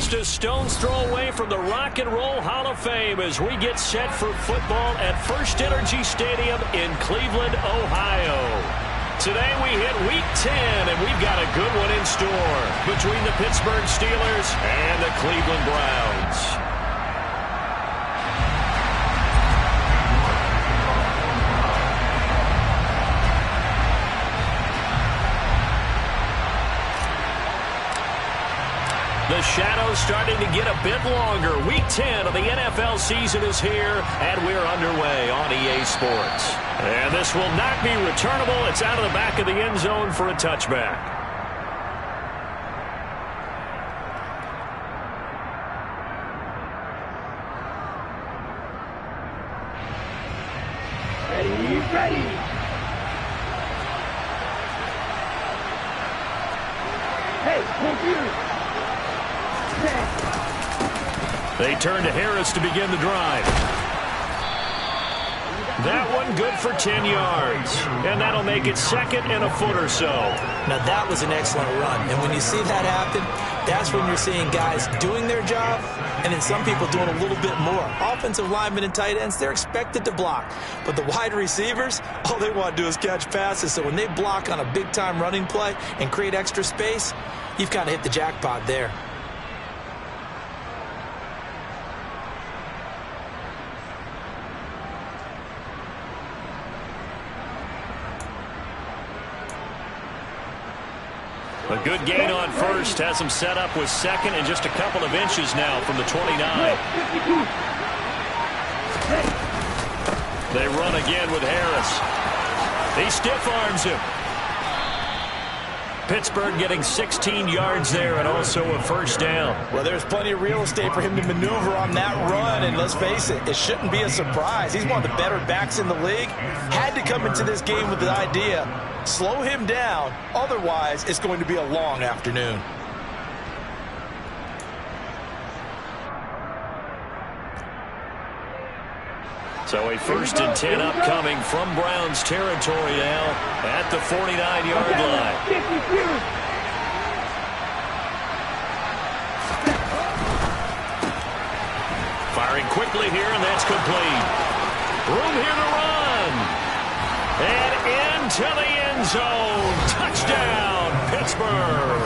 just a stone's throw away from the Rock and Roll Hall of Fame as we get set for football at First Energy Stadium in Cleveland, Ohio. Today we hit Week 10, and we've got a good one in store between the Pittsburgh Steelers and the Cleveland Browns. The shadow's starting to get a bit longer. Week 10 of the NFL season is here, and we're underway on EA Sports. And this will not be returnable. It's out of the back of the end zone for a touchback. Ready. Hey, computer. They turn to Harris to begin the drive. That one good for 10 yards. And that'll make it second and a foot or so. Now that was an excellent run. And when you see that happen, that's when you're seeing guys doing their job and then some people doing a little bit more. Offensive linemen and tight ends, they're expected to block. But the wide receivers, all they want to do is catch passes. So when they block on a big-time running play and create extra space, you've kind of hit the jackpot there. A good gain on first has him set up with second and just a couple of inches now from the 29. They run again with Harris. He stiff arms him. Pittsburgh getting 16 yards there and also a first down. Well, there's plenty of real estate for him to maneuver on that run, and let's face it, it shouldn't be a surprise. He's one of the better backs in the league. Had to come into this game with the idea, slow him down, otherwise it's going to be a long afternoon. So a first and 10 upcoming from Browns territory now at the 49-yard line. Firing quickly here, and that's complete. Room here to run. And into the end zone. Touchdown, Pittsburgh.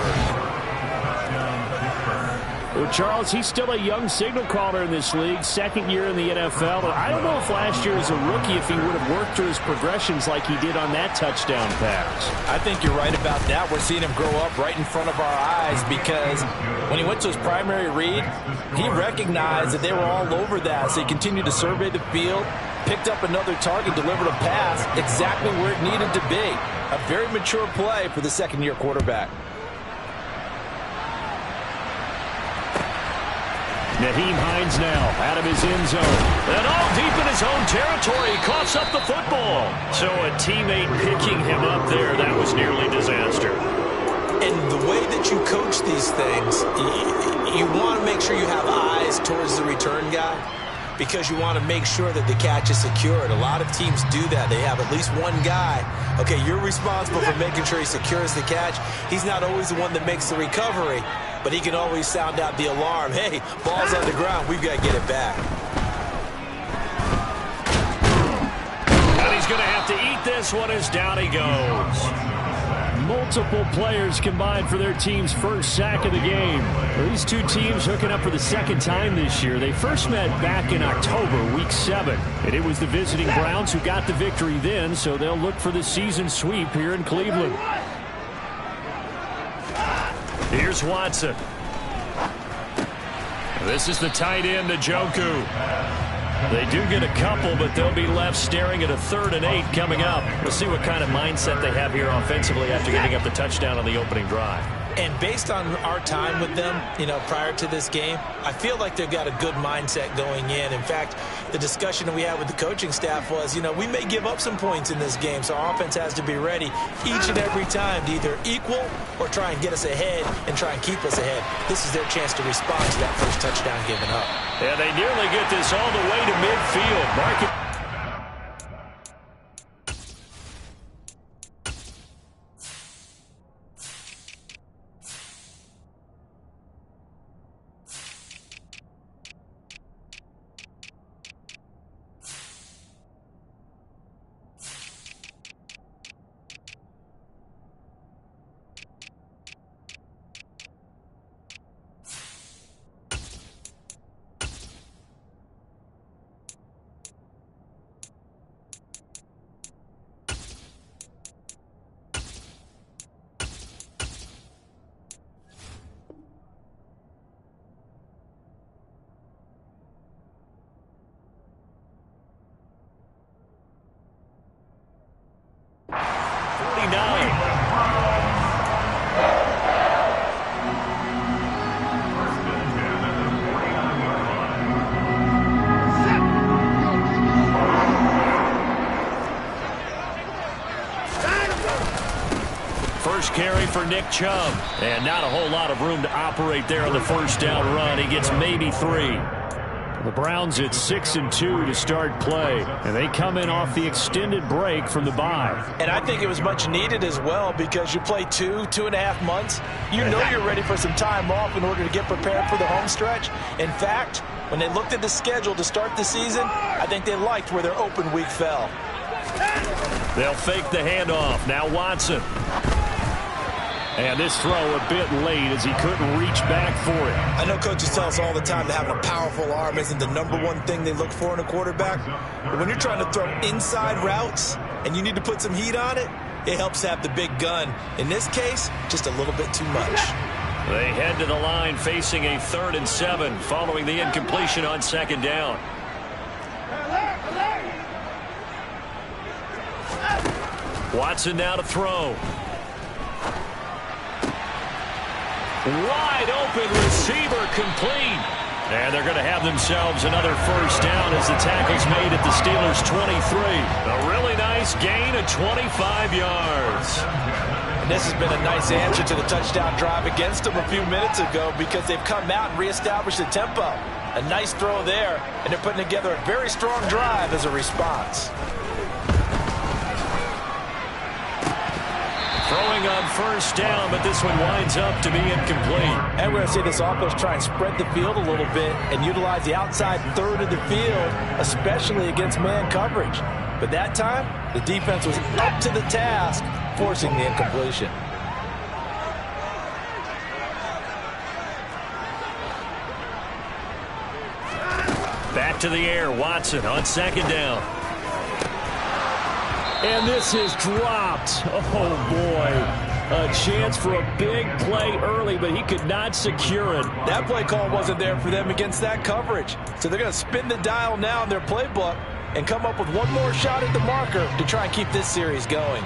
Well, Charles, he's still a young signal caller in this league, second year in the NFL. But I don't know if last year as a rookie if he would have worked through his progressions like he did on that touchdown pass. I think you're right about that. We're seeing him grow up right in front of our eyes because when he went to his primary read, he recognized that they were all over that. So he continued to survey the field, picked up another target, delivered a pass exactly where it needed to be. A very mature play for the second-year quarterback. Nyheim Hines now out of his end zone. And all deep in his own territory. He coughs up the football. So a teammate picking him up there, that was nearly disaster. And the way that you coach these things, you want to make sure you have eyes towards the return guy because you want to make sure that the catch is secured. A lot of teams do that. They have at least one guy. Okay, you're responsible for making sure he secures the catch. He's not always the one that makes the recovery, but he can always sound out the alarm. Hey, ball's on the ground. We've got to get it back. And he's going to have to eat this one as down he goes. Multiple players combined for their team's first sack of the game. Well, these two teams hooking up for the second time this year. They first met back in October, Week 7. And it was the visiting Browns who got the victory then, so they'll look for the season sweep here in Cleveland. Here's Watson. This is the tight end, Njoku. They do get a couple, but they'll be left staring at a 3rd and 8 coming up. We'll see what kind of mindset they have here offensively after getting up the touchdown on the opening drive. And based on our time with them, prior to this game, I feel like they've got a good mindset going in. In fact, the discussion that we had with the coaching staff was, we may give up some points in this game, so our offense has to be ready each and every time to either equal or try and get us ahead and try and keep us ahead. This is their chance to respond to that first touchdown given up. Yeah, they nearly get this all the way to midfield. Mark it. first carry for Nick Chubb. And not a whole lot of room to operate there on the first down run. He gets maybe 3. The Browns at 6-2 to start play, and they come in off the extended break from the bye. And I think it was much needed as well, because you play 2.5 months. You know you're ready for some time off in order to get prepared for the home stretch. In fact, when they looked at the schedule to start the season, I think they liked where their open week fell. They'll fake the handoff. Now Watson. And this throw a bit late as he couldn't reach back for it. I know coaches tell us all the time that having a powerful arm isn't the #1 thing they look for in a quarterback. But when you're trying to throw inside routes and you need to put some heat on it, it helps have the big gun. In this case, just a little bit too much. They head to the line facing a 3rd and 7 following the incompletion on 2nd down. Watson now to throw. Wide open receiver, complete. And they're going to have themselves another first down as the tackle's made at the Steelers' 23. A really nice gain of 25 yards. And this has been a nice answer to the touchdown drive against them a few minutes ago, because they've come out and reestablished the tempo. A nice throw there, and they're putting together a very strong drive as a response. Throwing on first down, but this one winds up to be incomplete. And we're going to see this offense try and spread the field a little bit and utilize the outside 3rd of the field, especially against man coverage. But that time, the defense was up to the task, forcing the incompletion. Back to the air, Watson on 2nd down. And this is dropped. Oh, boy. A chance for a big play early, but he could not secure it. That play call wasn't there for them against that coverage. So they're going to spin the dial now in their playbook and come up with one more shot at the marker to try and keep this series going.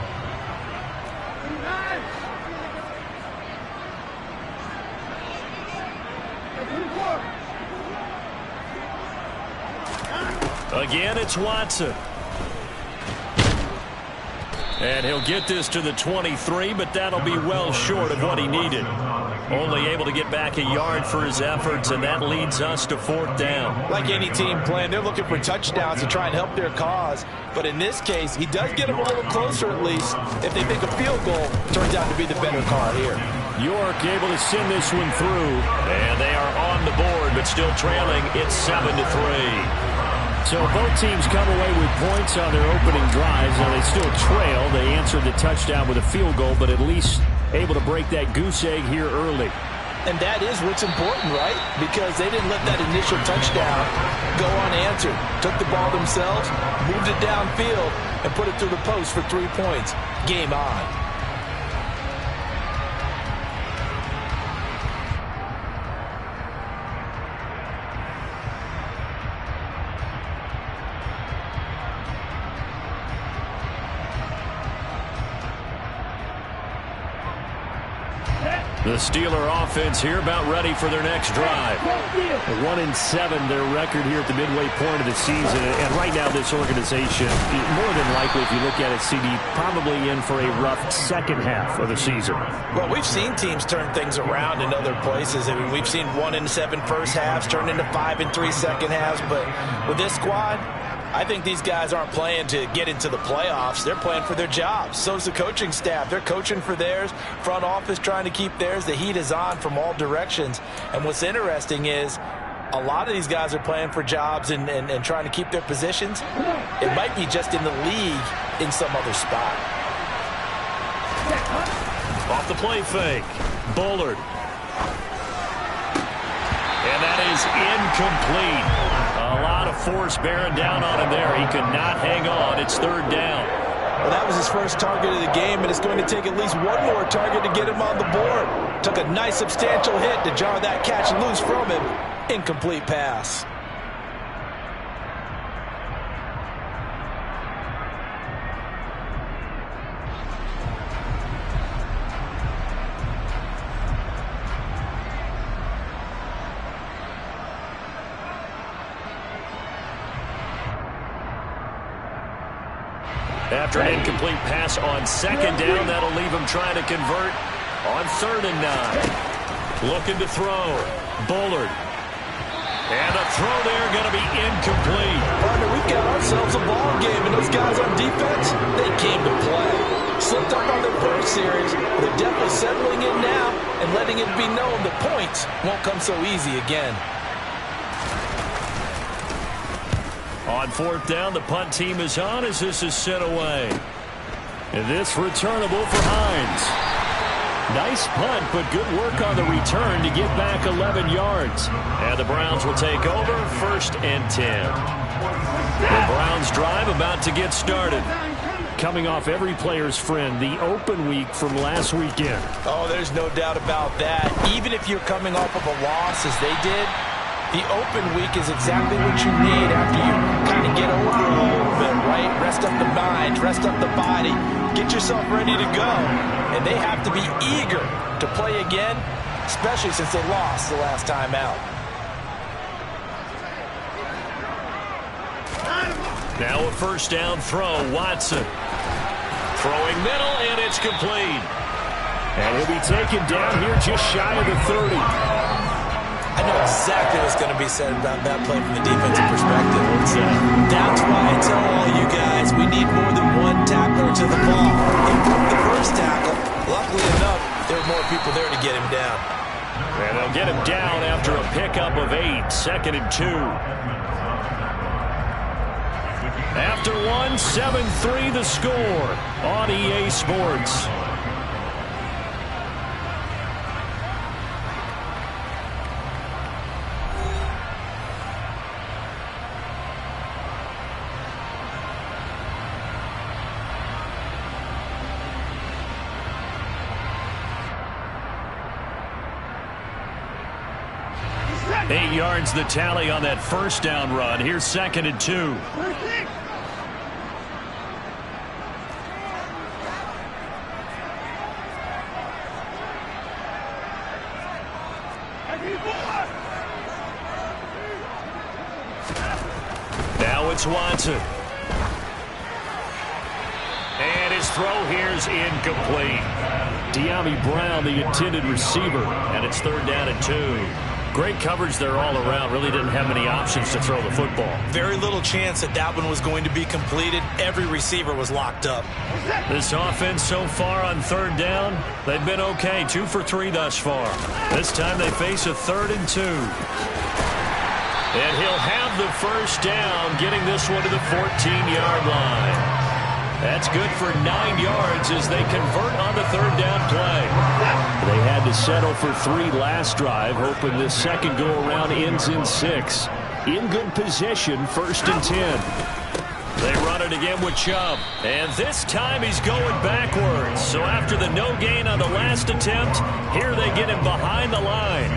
Again, it's Watson. And he'll get this to the 23, but that'll be well short of what he needed. Only able to get back a yard for his efforts, and that leads us to 4th down. Like any team playing, they're looking for touchdowns to try and help their cause. But in this case, he does get them a little closer at least. If they make a field goal, turns out to be the better call here. York able to send this one through. And they are on the board, but still trailing. It's 7-3. So both teams come away with points on their opening drives. Now they still trail. They answered the touchdown with a field goal, but at least able to break that goose egg here early. And that is what's important, right? Because they didn't let that initial touchdown go unanswered. Took the ball themselves, moved it downfield, and put it through the post for 3 points. Game on. The Steeler offense here about ready for their next drive. 1-7 their record here at the midway point of the season. And right now this organization, more than likely if you look at it, CD, probably in for a rough second half of the season. Well, we've seen teams turn things around in other places. I mean, we've seen 1-7 first halves turn into 5-3 second halves. But with this squad, I think these guys aren't playing to get into the playoffs. They're playing for their jobs. So's the coaching staff. They're coaching for theirs. Front office trying to keep theirs. The heat is on from all directions. And what's interesting is a lot of these guys are playing for jobs and trying to keep their positions. It might be just in the league in some other spot. Off the play fake. Bullard. And that is incomplete. A lot of force bearing down on him there. He could not hang on. It's 3rd down. Well, that was his first target of the game, and it's going to take at least one more target to get him on the board. Took a nice substantial hit to jar that catch loose from him. Incomplete pass. After an incomplete pass on second down, that'll leave him trying to convert on 3rd and 9. Looking to throw. Bullard. And a throw there going to be incomplete. Partner, we've got ourselves a ball game, and those guys on defense, they came to play. Slipped up on their first series. They're definitely settling in now and letting it be known the points won't come so easy again. On 4th down, the punt team is on as this is sent away. And this returnable for Hines. Nice punt, but good work on the return to get back 11 yards. And the Browns will take over 1st and 10. The Browns drive about to get started. Coming off every player's friend, the open week from last weekend. Oh, there's no doubt about that. Even if you're coming off of a loss as they did, the open week is exactly what you need after you kind of get over a little bit, right? Rest up the mind, rest up the body, get yourself ready to go. And they have to be eager to play again, especially since they lost the last time out. Now a 1st down throw, Watson. Throwing middle, and it's complete. And he'll be taken down here just shy of the 30. I know exactly what's going to be said about that play from the defensive perspective. That's why I tell all you guys we need more than one tackler to the ball. He broke the first tackle. Luckily enough, there were more people there to get him down. And they'll get him down after a pickup of 8, 2nd and 2. After 1, 7-3 the score on EA Sports. Eight yards the tally on that 1st down run. Here's 2nd and 2. Now it's Watson. And his throw here's incomplete. De'Ami Brown, the intended receiver, and it's 3rd down and 2. Great coverage there all around. Really didn't have many options to throw the football. Very little chance that that one was going to be completed. Every receiver was locked up. This offense so far on 3rd down, they've been okay. 2 for 3 thus far. This time they face a 3rd and 2. And he'll have the 1st down, getting this one to the 14-yard line. That's good for 9 yards as they convert on the 3rd down play. They had to settle for 3 last drive, hoping this second go-around ends in 6. In good position, 1st and 10. They run it again with Chubb. And this time he's going backwards. So after the no gain on the last attempt, here they get him behind the line.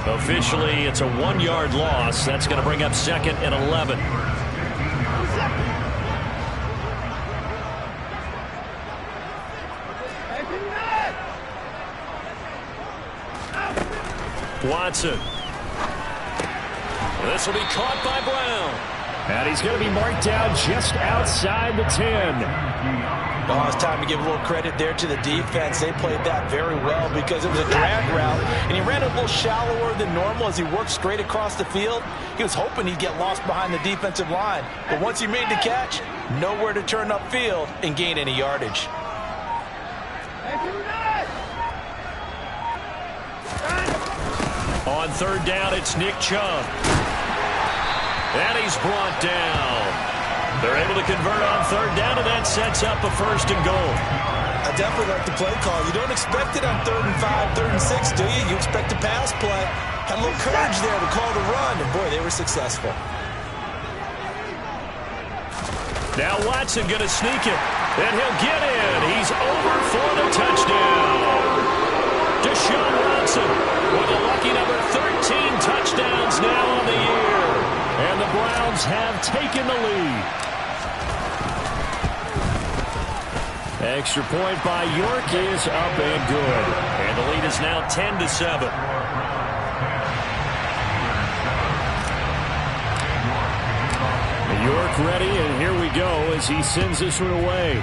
Officially, it's a 1-yard loss. That's going to bring up 2nd and 11. Watson. This will be caught by Brown. And he's going to be marked down just outside the 10. Oh, it's time to give a little credit there to the defense. They played that very well because it was a drag route, and he ran a little shallower than normal as he worked straight across the field. He was hoping he'd get lost behind the defensive line, but once he made the catch, nowhere to turn upfield and gain any yardage. On 3rd down, it's Nick Chubb. And he's brought down. They're able to convert on 3rd down, and that sets up a 1st and goal. I definitely like the play call. You don't expect it on 3rd and 5, 3rd and 6, do you? You expect a pass play. Had a little courage there to call the run, and boy, they were successful. Now Watson going to sneak it, and he'll get in. He's over for the touchdown. Deshaun Watson with a lucky number 13 touchdowns now on the year. And the Browns have taken the lead. Extra point by York is up and good. And the lead is now 10-7. York York ready, and here we go as he sends this one away.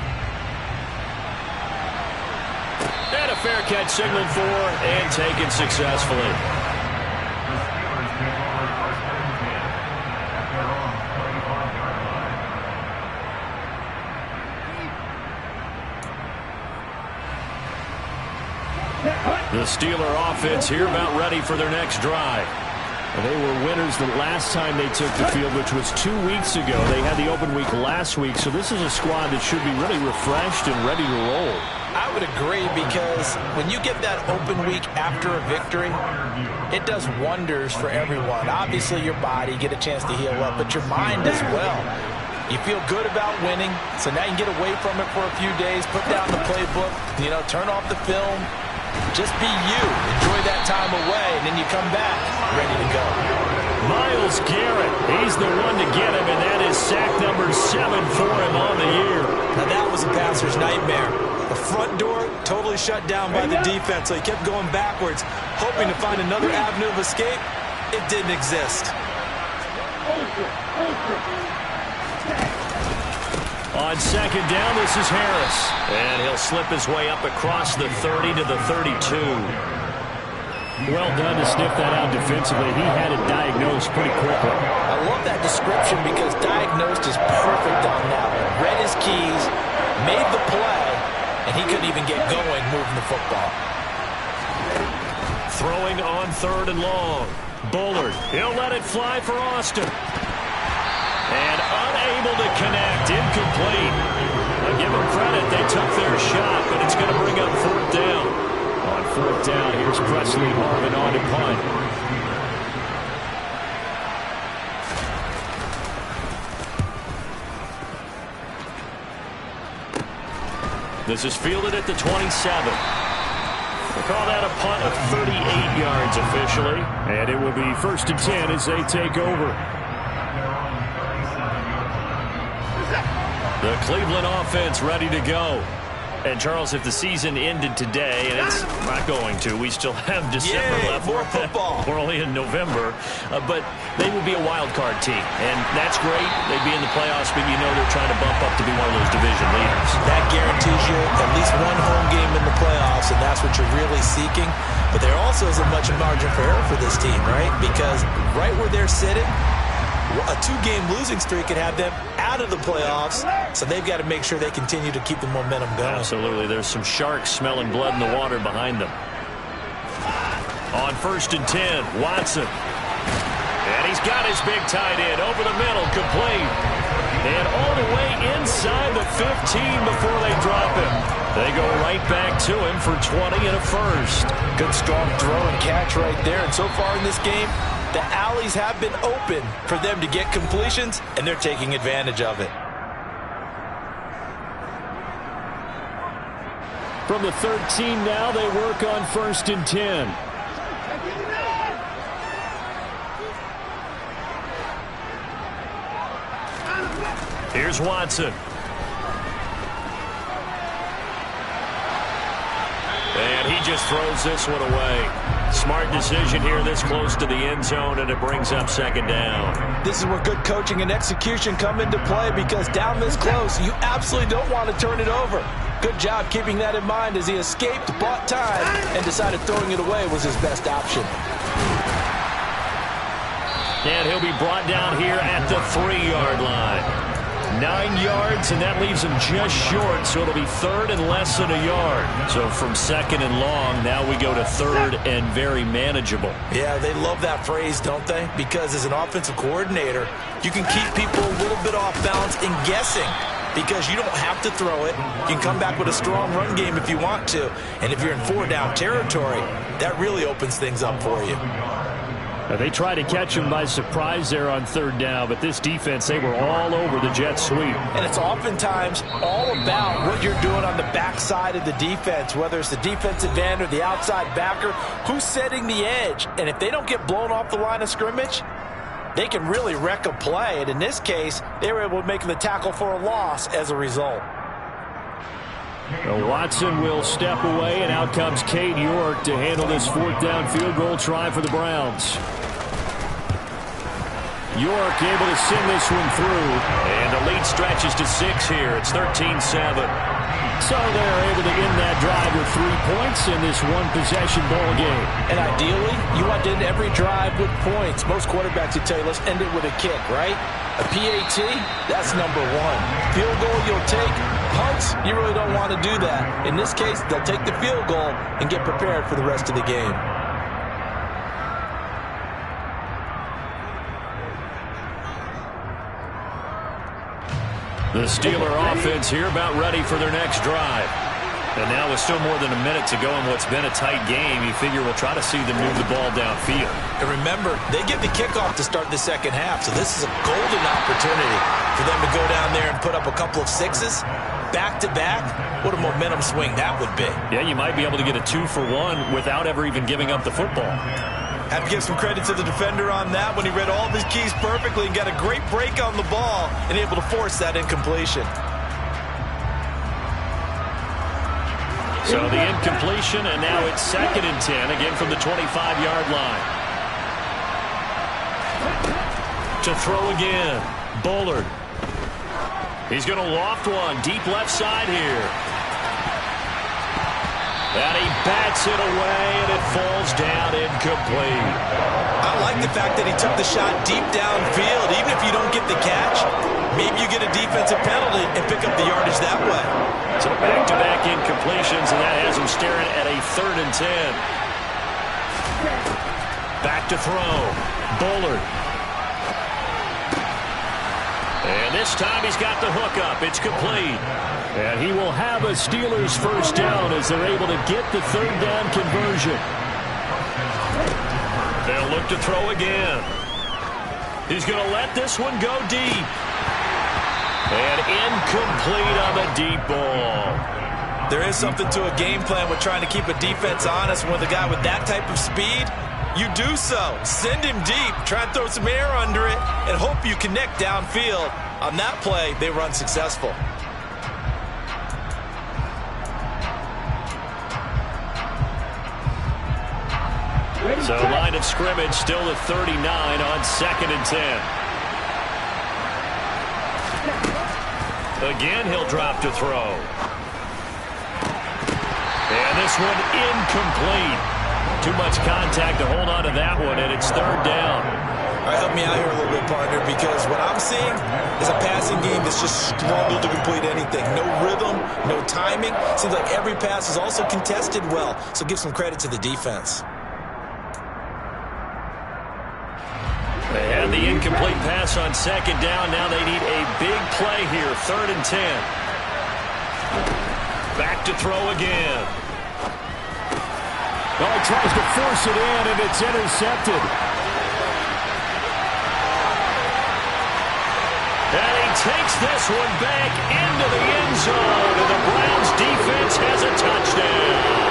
And a fair catch signaled for and taken successfully. The Steeler offense here about ready for their next drive. They were winners the last time they took the field, which was 2 weeks ago. They had the open week last week, so this is a squad that should be really refreshed and ready to roll. I would agree, because when you get that open week after a victory, it does wonders for everyone. Obviously, your body, get a chance to heal up, but your mind as well. You feel good about winning, so now you can get away from it for a few days, put down the playbook, turn off the film. Just be you. Enjoy that time away, and then you come back ready to go. Myles Garrett, he's the one to get him, and that is sack number 7 for him on the year. Now that was a passer's nightmare. The front door totally shut down by the defense, so he kept going backwards, hoping to find another avenue of escape. It didn't exist. On second down, this is Harris. And he'll slip his way up across the 30 to the 32. Well done to sniff that out defensively. He had it diagnosed pretty quickly. I love that description, because diagnosed is perfect on that one. Read his keys, made the play, and he couldn't even get going moving the football. Throwing on third and long. Bullard, he'll let it fly for Austin. And unable to connect, incomplete. I give them credit, they took their shot, but it's going to bring up fourth down. On fourth down, here's Presley Harvin on to punt. This is fielded at the 27. We'll call that a punt of 38 yards officially. And it will be 1st and 10 as they take over. The Cleveland offense ready to go. And, Charles, if the season ended today, and it's not going to, we still have December left. More football. We're only in November. But they would be a wild card team. And that's great. They'd be in the playoffs, but they're trying to bump up to be one of those division leaders. That guarantees you at least one home game in the playoffs, and that's what you're really seeking. But there also isn't much margin for error for this team, right? Because right where they're sitting, a 2-game losing streak could have them out of the playoffs, so they've got to make sure they continue to keep the momentum going. Absolutely. There's some sharks smelling blood in the water behind them. On 1st and 10, Watson. And he's got his big tight end over the middle, complete. And all the way inside the 15 before they drop him. They go right back to him for 20 and a first. Good strong throw and catch right there. And so far in this game, the alleys have been open for them to get completions, and they're taking advantage of it. From the 13 now, they work on 1st and 10. Here's Watson. And he just throws this one away. Smart decision here this close to the end zone, and it brings up 2nd down. This is where good coaching and execution come into play, because down this close, you absolutely don't want to turn it over. Good job keeping that in mind as he escaped, bought time, and decided throwing it away was his best option. And he'll be brought down here at the 3-yard line. 9 yards, and that leaves him just short, so it'll be 3rd and less than a yard. So from 2nd and long, now we go to 3rd and very manageable. Yeah, they love that phrase, don't they? Because as an offensive coordinator, you can keep people a little bit off balance and guessing, because you don't have to throw it. You can come back with a strong run game if you want to. And if you're in 4-down territory, that really opens things up for you. They tried to catch him by surprise there on 3rd down, but this defense, they were all over the jet sweep. And it's oftentimes all about what you're doing on the backside of the defense, whether it's the defensive end or the outside backer, who's setting the edge. And if they don't get blown off the line of scrimmage, they can really wreck a play. And in this case, they were able to make the tackle for a loss as a result. Watson will step away, and out comes Cade York to handle this 4th down field goal try for the Browns. York able to send this one through. And the lead stretches to 6 here. It's 13-7. So they're able to end that drive with 3 points in this one-possession ball game. And ideally, you want to end every drive with points. Most quarterbacks would tell you, let's end it with a kick, right? A PAT, that's number 1. Field goal you'll take. Punts, you really don't want to do that. In this case, they'll take the field goal and get prepared for the rest of the game. The Steeler offense here about ready for their next drive. And now with still more than a minute to go in what's been a tight game, you figure we'll try to see them move the ball downfield. And remember, they get the kickoff to start the second half, so this is a golden opportunity for them to go down there and put up a couple of 6s. Back-to-back, what a momentum swing that would be. Yeah, you might be able to get a 2-for-1 without ever even giving up the football. Have to give some credit to the defender on that when he read all of his keys perfectly and got a great break on the ball and able to force that incompletion. So the incompletion, and now it's 2nd and 10, again from the 25-yard line. To throw again, Bullard. He's going to loft one, deep left side here. And he bats it away, and it falls down incomplete. I like the fact that he took the shot deep downfield. Even if you don't get the catch, maybe you get a defensive penalty and pick up the yardage that way. So back-to-back incompletions, and that has him staring at a 3rd and 10. Back to throw. Bullard. And this time he's got the hook up. It's complete. And he will have a Steelers first down as they're able to get the 3rd down conversion. They'll look to throw again. He's going to let this one go deep. And incomplete on the deep ball. There is something to a game plan with trying to keep a defense honest. When the guy with that type of speed, you do so. Send him deep. Try and throw some air under it and hope you connect downfield. On that play, they were unsuccessful. So line of scrimmage still at 39 on 2nd and 10. Again, he'll drop to throw. And this one incomplete. Too much contact to hold on to that one, and it's 3rd down. All right, help me out here a little bit, partner, because what I'm seeing is a passing game that's just struggled to complete anything. No rhythm, no timing. Seems like every pass is also contested well, so give some credit to the defense. They had the incomplete pass on 2nd down. Now they need a big play here, 3rd and 10. Back to throw again. Well, he tries to force it in, and it's intercepted. And he takes this one back into the end zone, and the Browns defense has a touchdown.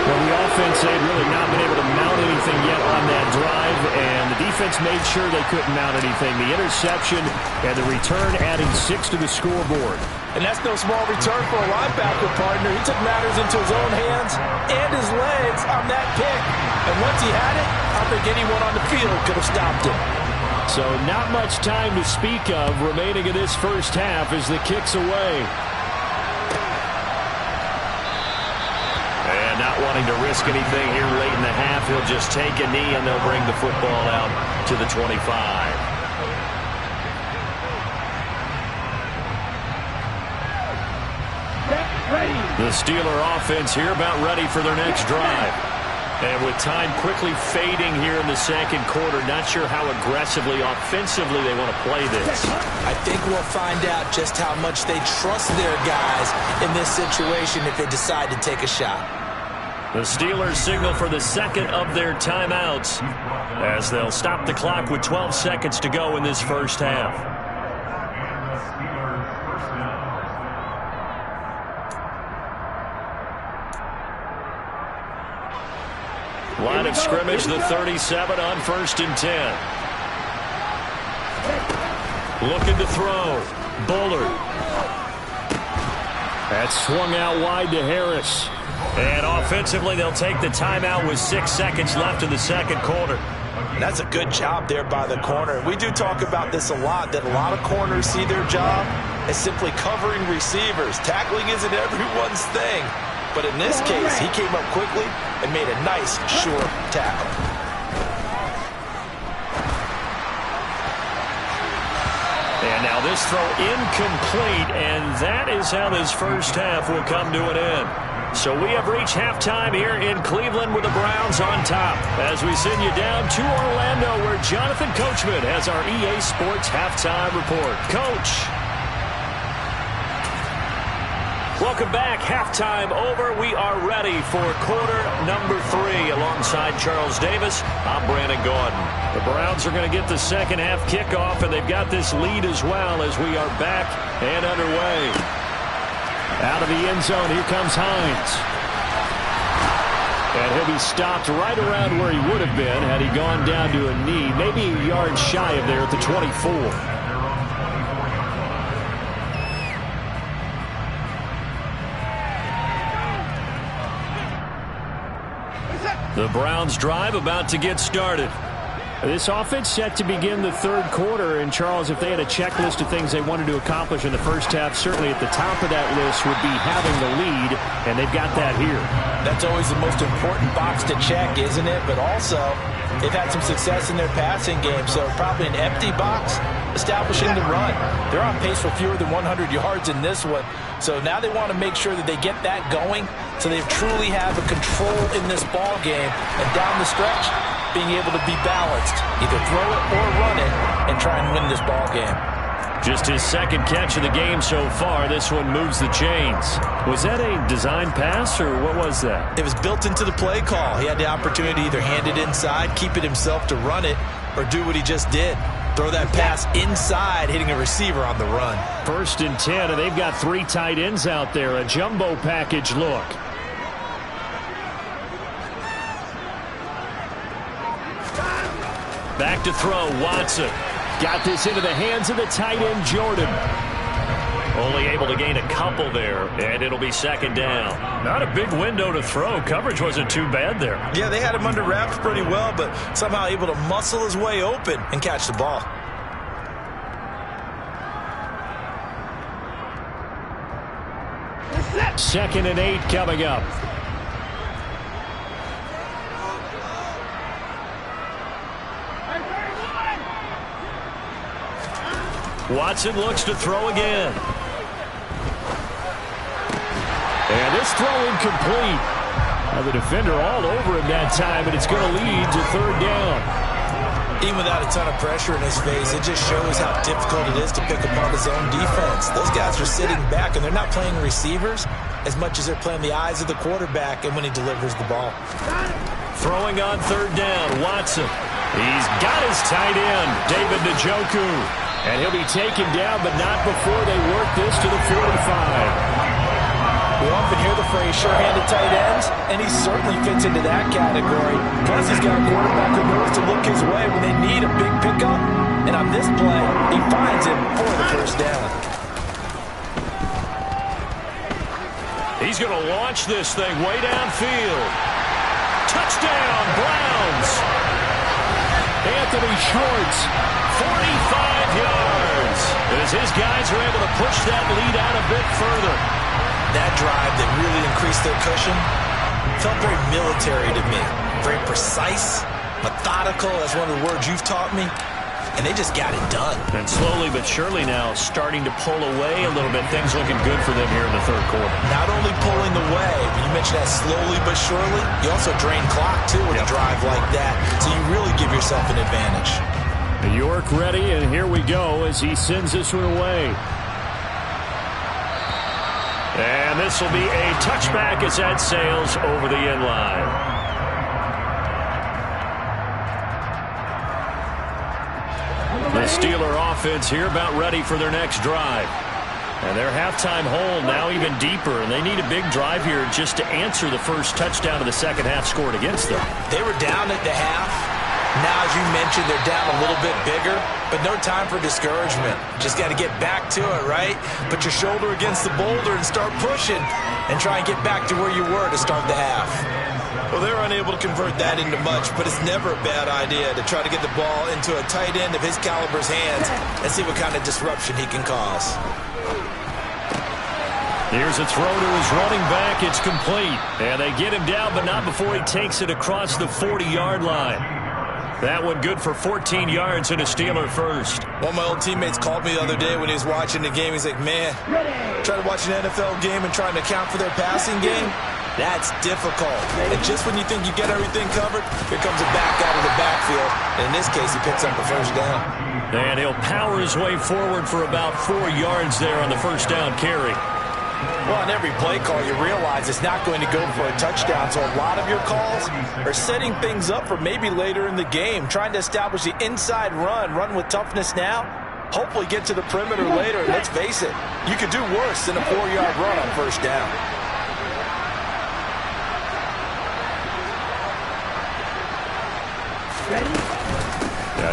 Well, the offense had really not been able to mount anything yet on that drive, and the defense made sure they couldn't mount anything. The interception and the return adding 6 to the scoreboard. And that's no small return for a linebacker, partner. He took matters into his own hands and his legs on that pick. And once he had it, I think anyone on the field could have stopped him. So not much time to speak of remaining in this first half as the kick's away. And not wanting to risk anything here late in the half, he'll just take a knee and they'll bring the football out to the 25. The Steeler offense here about ready for their next drive. And with time quickly fading here in the second quarter, not sure how aggressively, offensively they want to play this. I think we'll find out just how much they trust their guys in this situation if they decide to take a shot. The Steelers signal for the second of their timeouts as they'll stop the clock with 12 seconds to go in this first half. Line of scrimmage, the 37 on 1st and 10. Looking to throw. Bullard. That's swung out wide to Harris. And offensively, they'll take the timeout with 6 seconds left in the second quarter. That's a good job there by the corner. We do talk about this a lot, that a lot of corners see their job as simply covering receivers. Tackling isn't everyone's thing. But in this case, he came up quickly and made a nice, short tackle. And now this throw incomplete, and that is how this first half will come to an end. So we have reached halftime here in Cleveland with the Browns on top. As we send you down to Orlando, where Jonathan Coachman has our EA Sports halftime report. Coach. Welcome back. Halftime over. We are ready for quarter number 3. Alongside Charles Davis, I'm Brandon Gordon. The Browns are going to get the second half kickoff, and they've got this lead as well as we are back and underway. Out of the end zone, here comes Hines. And he'll be stopped right around where he would have been had he gone down to a knee, maybe a yard shy of there at the 24. The Browns drive about to get started. This offense set to begin the third quarter. And, Charles, if they had a checklist of things they wanted to accomplish in the first half, certainly at the top of that list would be having the lead, and they've got that here. That's always the most important box to check, isn't it? But also, they've had some success in their passing game, so probably an empty box establishing the run. They're on pace for fewer than 100 yards in this one, so now they want to make sure that they get that going so they truly have a control in this ball game, and down the stretch, being able to be balanced, either throw it or run it, and try and win this ball game. Just his second catch of the game so far. This one moves the chains. Was that a design pass, or what was that? It was built into the play call. He had the opportunity to either hand it inside, keep it himself to run it, or do what he just did. Throw that pass inside, hitting a receiver on the run. 1st and 10, and they've got 3 tight ends out there. A jumbo package look. Back to throw, Watson. Got this into the hands of the tight end, Jordan. Only able to gain a couple there, and it'll be second down. Not a big window to throw. Coverage wasn't too bad there. Yeah, they had him under wraps pretty well, but somehow able to muscle his way open and catch the ball. Second and 8 coming up. Watson looks to throw again. And this throw incomplete. Now the defender all over him that time, and it's going to lead to third down. Even without a ton of pressure in his face, it just shows how difficult it is to pick apart his own defense. Those guys are sitting back, and they're not playing receivers as much as they're playing the eyes of the quarterback and when he delivers the ball. Throwing on third down, Watson. He's got his tight end, David Njoku. And he'll be taken down, but not before they work this to the 45. We often hear the phrase sure-handed tight ends, and he certainly fits into that category. Plus, he's got a quarterback who knows to look his way when they need a big pickup. And on this play, he finds him for the first down. He's going to launch this thing way downfield. Touchdown, Browns. Anthony Schwartz, 45 yards. As his guys are able to push that lead out a bit further. That drive that really increased their cushion felt very military to me. Very precise, methodical, that's one of the words you've taught me. And they just got it done. And slowly but surely now starting to pull away a little bit. Things looking good for them here in the third quarter. Not only pulling away, but you mentioned that slowly but surely, you also drain clock too with a drive like that. So you really give yourself an advantage. York ready, and here we go as he sends this one away. And this will be a touchback as that sails over the end line. The Steeler offense here about ready for their next drive. And their halftime hole now even deeper, and they need a big drive here just to answer the first touchdown of the second half scored against them. They were down at the half. Now, as you mentioned, they're down a little bit bigger, but no time for discouragement. Just got to get back to it, right? Put your shoulder against the boulder and start pushing and try and get back to where you were to start the half. Well, they're unable to convert that into much, but it's never a bad idea to try to get the ball into a tight end of his caliber's hands and see what kind of disruption he can cause. Here's a throw to his running back. It's complete. And they get him down, but not before he takes it across the 40-yard line. That one good for 14 yards and a Steeler first. One of my old teammates called me the other day when he was watching the game. He's like, man, trying to watch an NFL game and trying to account for their passing game, that's difficult. And just when you think you get everything covered, here comes a back out of the backfield. And in this case, he picks up the first down. And he'll power his way forward for about 4 yards there on the first down carry. Well, on every play call, you realize it's not going to go for a touchdown, so a lot of your calls are setting things up for maybe later in the game, trying to establish the inside run with toughness now, hopefully get to the perimeter later, and let's face it, you could do worse than a 4-yard run on first down.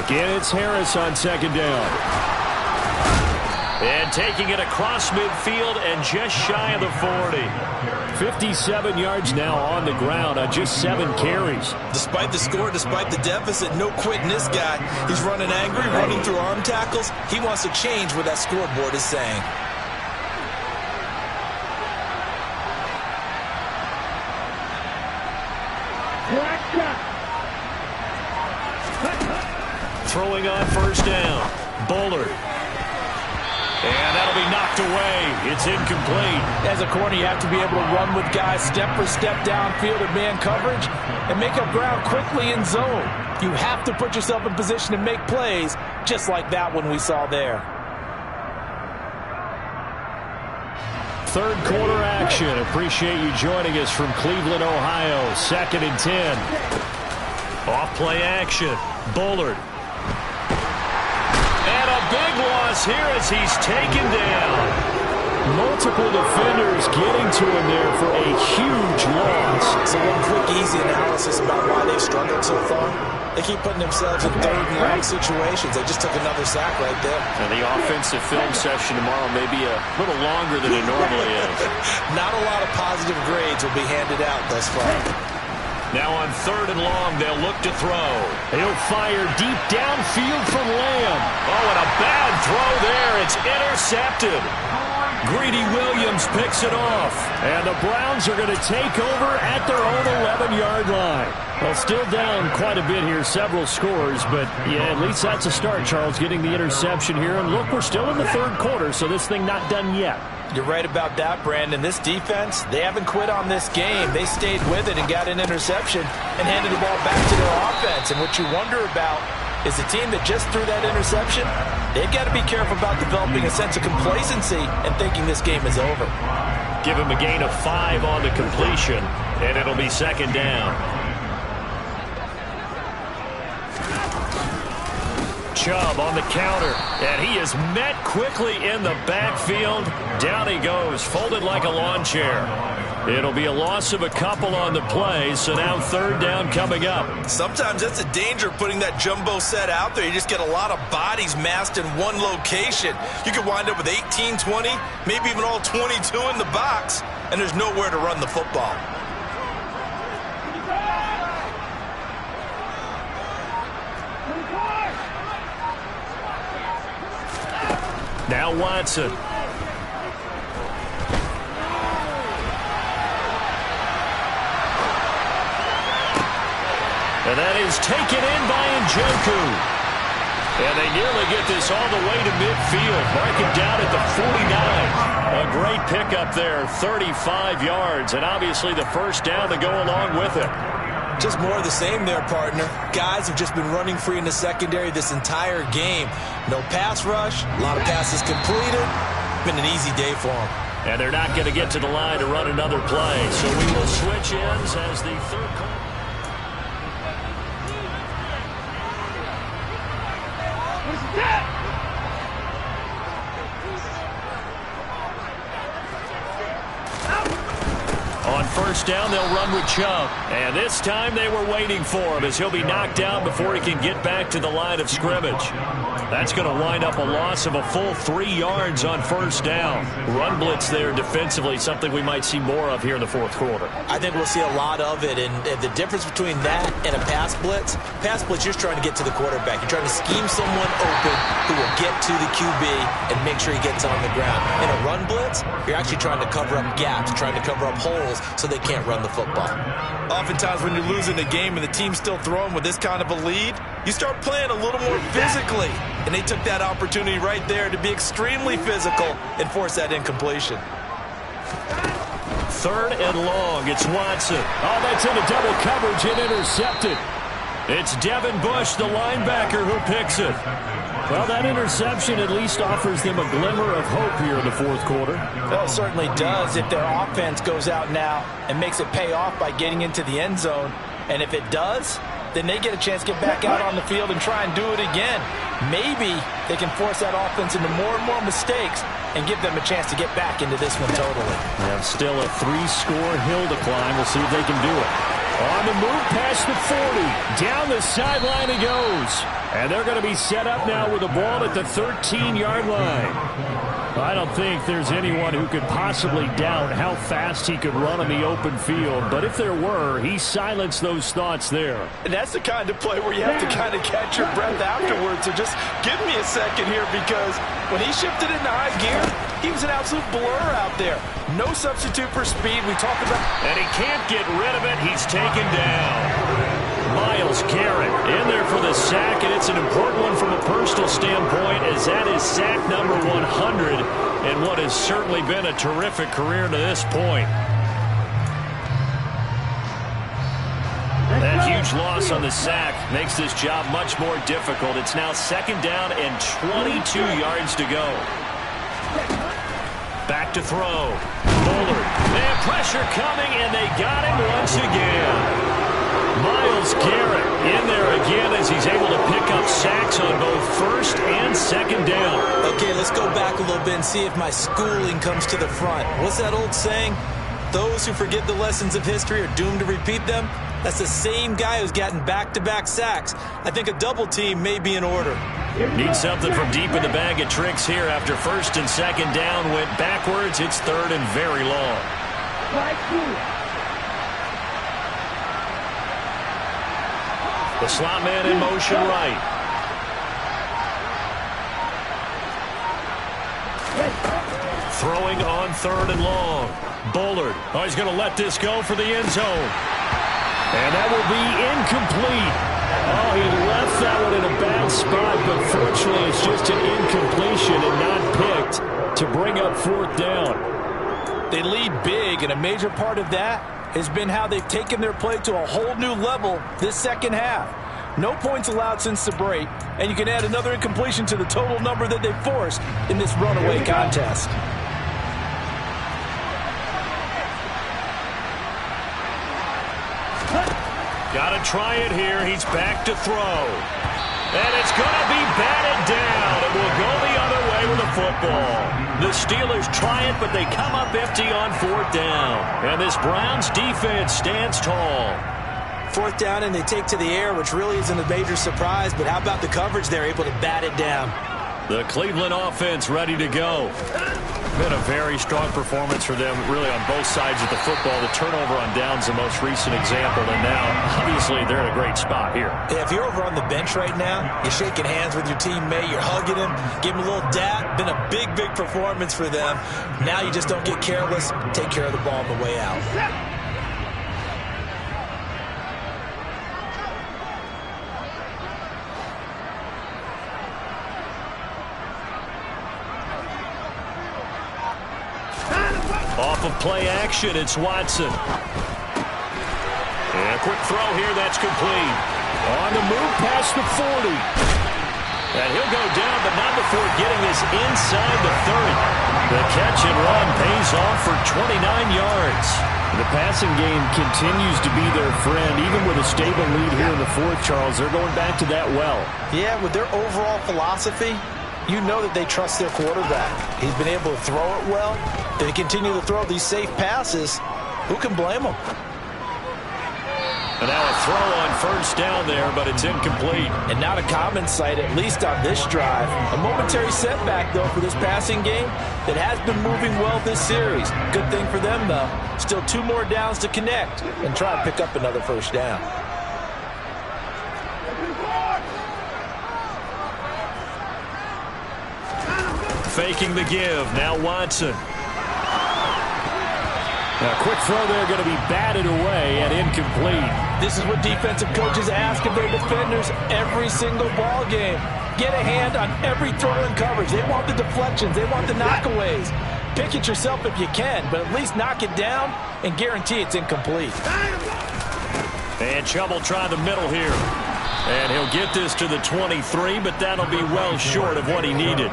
Again, it's Harris on second down. And taking it across midfield and just shy of the 40. 57 yards now on the ground on just 7 carries. Despite the score, despite the deficit, no quitting this guy. He's running angry, running through arm tackles. He wants to change what that scoreboard is saying. Throwing on first down. Bullard. And that'll be knocked away. It's incomplete. As a corner, you have to be able to run with guys step for step downfield in man coverage and make up ground quickly in zone. You have to put yourself in position to make plays, just like that one we saw there. Third quarter action. Appreciate you joining us from Cleveland, Ohio. 2nd and 10. Off play action. Bullard. And a big loss here as he's taken down. Multiple defenders getting to him there for a huge loss. So one quick, easy analysis about why they've struggled so far. They keep putting themselves in third and long situations. They just took another sack right there. And the offensive film session tomorrow may be a little longer than it normally is. Not a lot of positive grades will be handed out thus far. Now on 3rd and long, they'll look to throw. He'll fire deep downfield from Lamb. Oh, and a bad throw there. It's intercepted. Greedy Williams picks it off. And the Browns are going to take over at their own 11-yard line. Well, still down quite a bit here, several scores. But, yeah, at least that's a start, Charles, getting the interception here. And look, we're still in the 3rd quarter, so this thing not done yet. You're right about that, Brandon. This defense, they haven't quit on this game. They stayed with it and got an interception and handed the ball back to their offense. And what you wonder about is the team that just threw that interception, they've got to be careful about developing a sense of complacency and thinking this game is over. Give him a gain of 5 on the completion, and it'll be 2nd down. Chubb on the counter, and he is met quickly in the backfield. Down he goes, folded like a lawn chair. It'll be a loss of a couple on the play, so now 3rd down coming up. Sometimes that's a danger putting that jumbo set out there. You just get a lot of bodies massed in one location. You could wind up with 18, 20, maybe even all 22 in the box, and there's nowhere to run the football. Now Watson. And that is taken in by Njoku. And they nearly get this all the way to midfield. Mark it down at the 49. A great pickup there, 35 yards. And obviously the first down to go along with it. Just more of the same there, partner. Guys have just been running free in the secondary this entire game. No pass rush, a lot of passes completed. Been an easy day for them. And they're not going to get to the line to run another play. So we will switch ends as the third quarter. On first down, they'll run with Chubb. And this time they were waiting for him as he'll be knocked down before he can get back to the line of scrimmage. That's going to wind up a loss of a full 3 yards on first down. Run blitz there defensively, something we might see more of here in the fourth quarter. I think we'll see a lot of it, and the difference between that and a pass blitz, you're just trying to get to the quarterback. You're trying to scheme someone open who will get to the QB and make sure he gets on the ground. In a run blitz, you're actually trying to cover up gaps, trying to cover up holes so they can't run the football. Oftentimes when you're losing the game and the team's still throwing with this kind of a lead, you start playing a little more physically. And they took that opportunity right there to be extremely physical and force that incompletion. 3rd and long. It's Watson. Oh, that's into double coverage and intercepted. It's Devin Bush, the linebacker, who picks it. Well, that interception at least offers them a glimmer of hope here in the fourth quarter. Well, it certainly does if their offense goes out now and makes it pay off by getting into the end zone. And if it does, then they get a chance to get back out on the field and try and do it again. Maybe they can force that offense into more and more mistakes and give them a chance to get back into this one totally. They have still a 3-score hill to climb. We'll see if they can do it. On the move past the 40. Down the sideline he goes. And they're going to be set up now with the ball at the 13-yard line. I don't think there's anyone who could possibly doubt how fast he could run on the open field. But if there were, he silenced those thoughts there. And that's the kind of play where you have to kind of catch your breath afterwards. So just give me a second here, because when he shifted into high gear, he was an absolute blur out there. No substitute for speed. We talked about... And he can't get rid of it. He's taken down. Myles Garrett in there for the sack, and it's an important one from a personal standpoint, as that is sack number 100 and what has certainly been a terrific career to this point. That huge loss on the sack makes this job much more difficult. It's now 2nd down and 22 yards to go. Back to throw. Bullard. They have pressure coming, and they got him once again. Myles Garrett in there again as he's able to pick up sacks on both 1st and 2nd down. Okay, let's go back a little bit and see if my schooling comes to the front. What's that old saying? Those who forget the lessons of history are doomed to repeat them. That's the same guy who's gotten back-to-back sacks. I think a double team may be in order. Need something from deep in the bag of tricks here after 1st and 2nd down went backwards. It's 3rd and very long. The slot man in motion right. Throwing on 3rd and long. Bullard. Oh, he's going to let this go for the end zone. And that will be incomplete. Oh, he left that one in a bad spot, but fortunately it's just an incompletion and not picked to bring up 4th down. They lead big, and a major part of that has been how they've taken their play to a whole new level this second half. No points allowed since the break, and you can add another incompletion to the total number that they've forced in this runaway contest. Got to try it here. He's back to throw. And it's going to be batted down. It will go the other way with the football. The Steelers try it, but they come up empty on 4th down. And this Browns defense stands tall. 4th down, and they take to the air, which really isn't a major surprise. But how about the coverage? They're able to bat it down. The Cleveland offense ready to go. Been a very strong performance for them, really, on both sides of the football. The turnover on downs the most recent example, and now, obviously, they're in a great spot here. Yeah, if you're over on the bench right now, you're shaking hands with your teammate, you're hugging him, give him a little dap. Been a big, big performance for them. Now you just don't get careless. Take care of the ball on the way out. Off of play action, it's Watson. And a quick throw here, that's complete. On the move past the 40. And he'll go down, but not before getting this inside the 30. The catch and run pays off for 29 yards. The passing game continues to be their friend, even with a stable lead here in the 4th, Charles. They're going back to that well. Yeah, with their overall philosophy, you know that they trust their quarterback. He's been able to throw it well. They continue to throw these safe passes. Who can blame them? And now a throw on first down there, but it's incomplete. And not a common sight, at least on this drive. A momentary setback, though, for this passing game that has been moving well this series. Good thing for them, though. Still 2 more downs to connect and try to pick up another first down. Faking the give. Now Watson. A quick throw there going to be batted away and incomplete. This is what defensive coaches ask of their defenders every single ball game. Get a hand on every throw and coverage. They want the deflections. They want the knockaways. Pick it yourself if you can, but at least knock it down and guarantee it's incomplete. And trouble trying the middle here. And he'll get this to the 23, but that'll be well short of what he needed.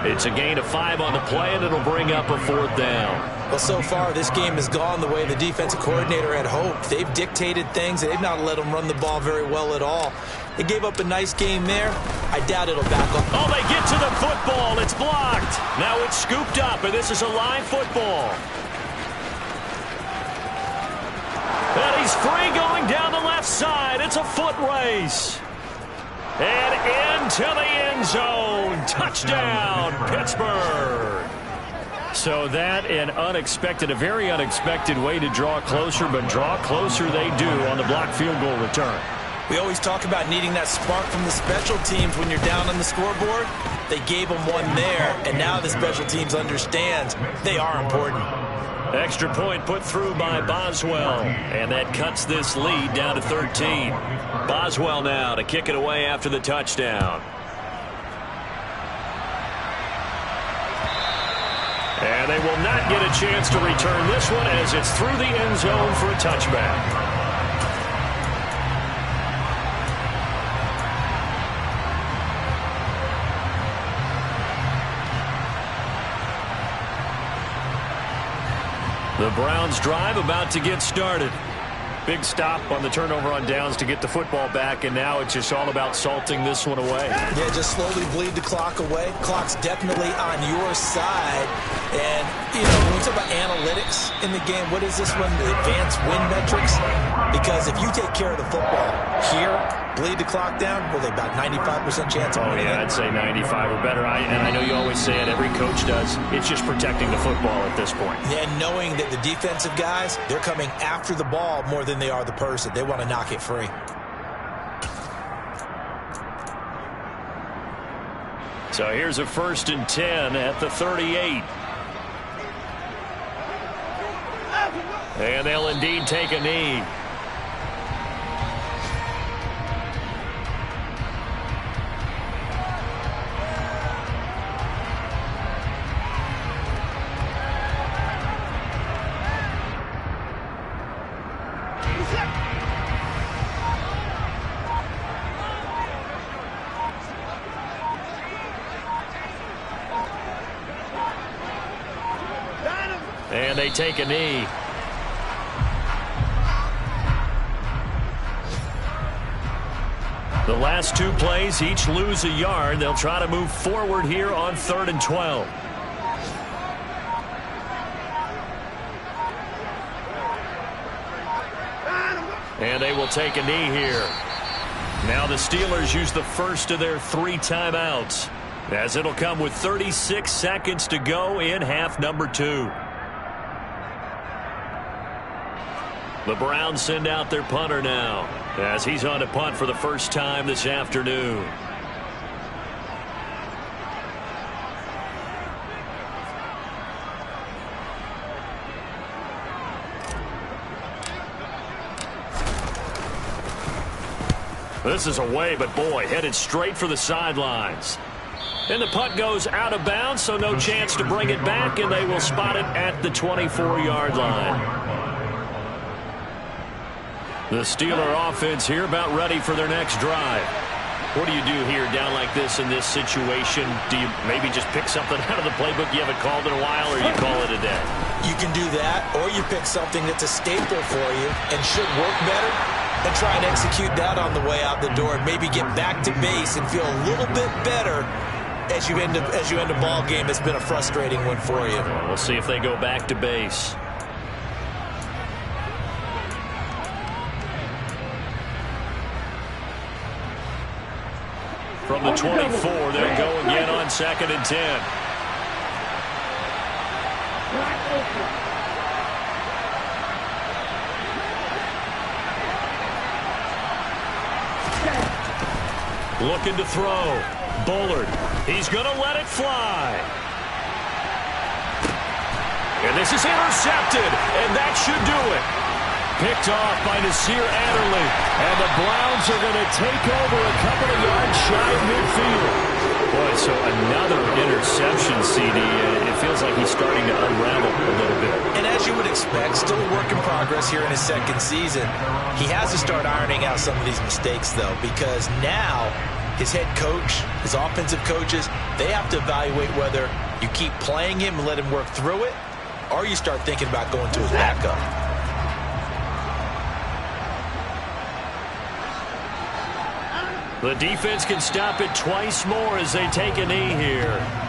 It's a gain of 5 on the play, and it'll bring up a 4th down. Well, so far, this game has gone the way the defensive coordinator had hoped. They've dictated things. They've not let them run the ball very well at all. They gave up a nice game there. I doubt it'll back up. Oh, they get to the football. It's blocked. Now it's scooped up, and this is a live football. And he's free going down the left side. It's a foot race. And into the end zone. Touchdown, Pittsburgh. So that a very unexpected way to draw closer, but draw closer they do on the blocked field goal return. We always talk about needing that spark from the special teams when you're down on the scoreboard. They gave them one there, and now the special teams understands they are important. Extra point put through by Boswell, and that cuts this lead down to 13. Boswell now to kick it away after the touchdown. And they will not get a chance to return this one as it's through the end zone for a touchback. The Browns drive about to get started. Big stop on the turnover on downs to get the football back, and now it's just all about salting this one away. Yeah, just slowly bleed the clock away. Clock's definitely on your side. And, you know, when we talk about analytics in the game, what is this one? The advanced win metrics? Because if you take care of the football here, bleed the clock down, well, they about 95% chance of winning. Oh, yeah, I'd say 95 or better. And I know you always say it, every coach does. It's just protecting the football at this point. And knowing that the defensive guys, they're coming after the ball more than they are the person. They want to knock it free. So here's a 1st and 10 at the 38. And they'll indeed take a knee. And they take a knee. The last 2 plays, each lose a yard. They'll try to move forward here on 3rd and 12. And they will take a knee here. Now the Steelers use the first of their 3 timeouts, as it'll come with 36 seconds to go in half number 2. The Browns send out their punter now, as he's on to punt for the first time this afternoon. This is away, but boy, headed straight for the sidelines. And the punt goes out of bounds, so no chance to bring it back, and they will spot it at the 24-yard line. The Steeler offense here about ready for their next drive. What do you do here down like this in this situation? Do you maybe just pick something out of the playbook you haven't called in a while, or you call it a day? You can do that, or you pick something that's a staple for you and should work better and try and execute that on the way out the door and maybe get back to base and feel a little bit better as you end a ball game that's been a frustrating one for you. Well, we'll see if they go back to base. From the 24, they'll go again on 2nd and 10. Looking to throw. Bullard. He's going to let it fly. And this is intercepted, and that should do it. Picked off by Nasir Adderley, and the Browns are going to take over a couple of yards shy of midfield. Boy, so another interception, CD. It feels like he's starting to unravel a little bit. And as you would expect, still a work in progress here in his second season. He has to start ironing out some of these mistakes, though, because now his head coach, his offensive coaches, they have to evaluate whether you keep playing him and let him work through it, or you start thinking about going to his backup. The defense can stop it twice more as they take a knee here.